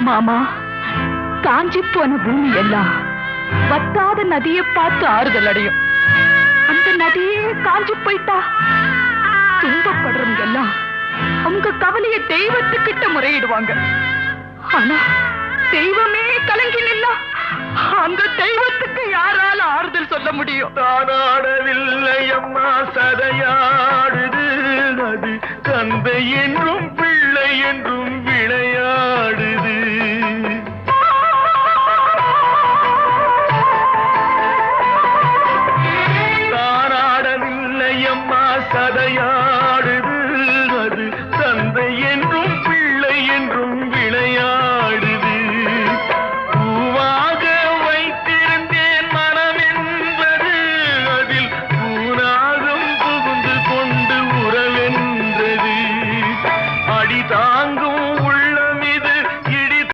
மாமா, காஞ்சி போன பூமி எல்லாம் வத்தாத நதியை பார்த்து ஆறுதல் அடையும். அந்த நதியே காஞ்சி போயிட்டா துன்பப்படுறவங்க எல்லாம் அவங்க கவலைய தெய்வத்துக்கிட்ட முறையிடுவாங்க. ஆனா தெய்வமே கலங்கி நின்னா அந்த தெய்வத்துக்கு யாரால ஆறுதல் சொல்ல முடியும்? தானாடவில்லை அம்மா, சதையாடுது. அது தந்தை என்றும் பிள்ளை என்றும் விளையாடு.